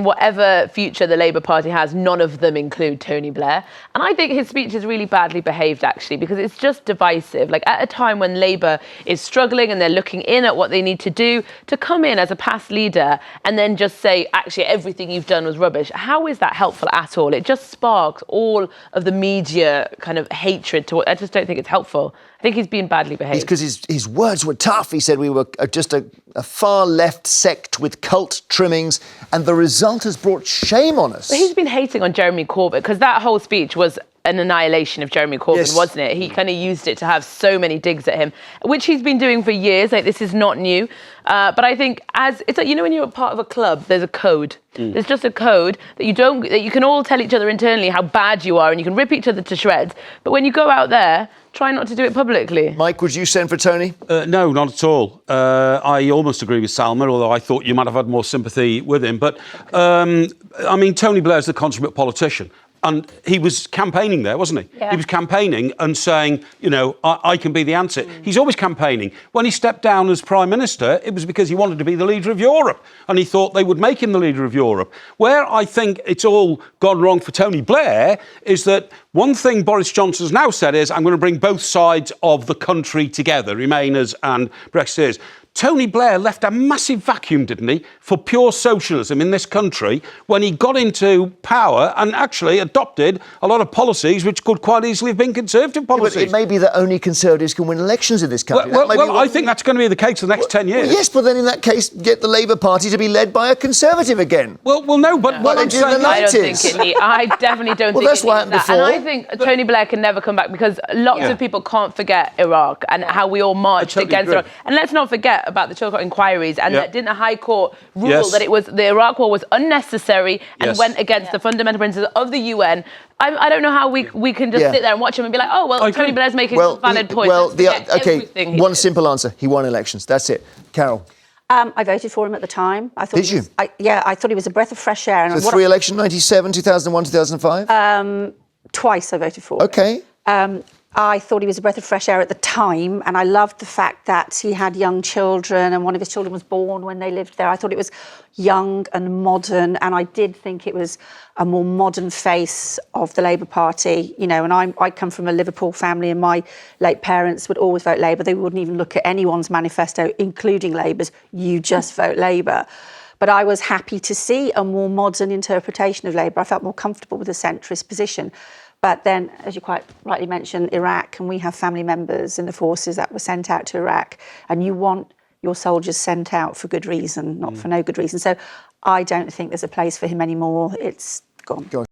whatever future the Labour Party has, none of them include Tony Blair. And I think his speech is really badly behaved, actually, because it's just divisive. Like, at a time when Labour is struggling and they're looking in at what they need to do, to come in as a past leader and then just say, actually, everything you've done was rubbish. How is that helpful at all? It just sparks all of the media kind of hatred to it. I just don't think it's helpful. I think he's been badly behaved. It's because his words were tough. He said we were just a far-left sect with cult trimmings, and the result has brought shame on us. But he's been hating on Jeremy Corbyn, because that whole speech was an annihilation of Jeremy Corbyn, wasn't it? He kind of used it to have so many digs at him, which he's been doing for years. Like, this is not new. But I think it's like, you know, when you're a part of a club, there's a code. There's just a code that you can all tell each other internally how bad you are, and you can rip each other to shreds. But when you go out there, try not to do it publicly. Mike, would you send for Tony? No, not at all. I almost agree with Salma, although I thought you might have had more sympathy with him. But, I mean, Tony Blair's the consummate politician. And he was campaigning there, wasn't he? Yeah. He was campaigning and saying, you know, I can be the answer. He's always campaigning. When he stepped down as Prime Minister, it was because he wanted to be the leader of Europe. And he thought they would make him the leader of Europe. Where I think it's all gone wrong for Tony Blair is that one thing Boris Johnson's now said is, I'm going to bring both sides of the country together, Remainers and Brexiteers. Tony Blair left a massive vacuum, didn't he, for pure socialism in this country when he got into power and actually adopted a lot of policies which could quite easily have been Conservative policies. Yeah, but it may be that only Conservatives can win elections in this country. Well, I think that's going to be the case for the next 10 years. Well, yes, but then in that case, get the Labour Party to be led by a Conservative again. Well, no, but what I'm saying... I definitely don't think that's what happened before. And I think Tony Blair can never come back, because lots of people can't forget Iraq and how we all marched against Iraq. And let's not forget about the Chilcot inquiries, and that didn't the High Court rule that the Iraq war was unnecessary and went against the fundamental principles of the UN. I don't know how we can just sit there and watch him and be like, oh, well, Tony Blair's making a valid point. One simple answer. He won elections. That's it. Carol. I voted for him at the time. Did you? I thought he was a breath of fresh air. So 3 elections, 97, 2001, 2005? Twice I voted for him. OK. I thought he was a breath of fresh air at the time, and I loved the fact that he had young children, and one of his children was born when they lived there. I thought it was young and modern, and I did think it was a more modern face of the Labour Party. You know, and I come from a Liverpool family, and my late parents would always vote Labour. They wouldn't even look at anyone's manifesto, including Labour's. You just vote Labour. But I was happy to see a more modern interpretation of Labour. I felt more comfortable with a centrist position. But then, as you quite rightly mentioned, Iraq, and we have family members in the forces that were sent out to Iraq, and you want your soldiers sent out for good reason, not for no good reason. So I don't think there's a place for him anymore. It's gone.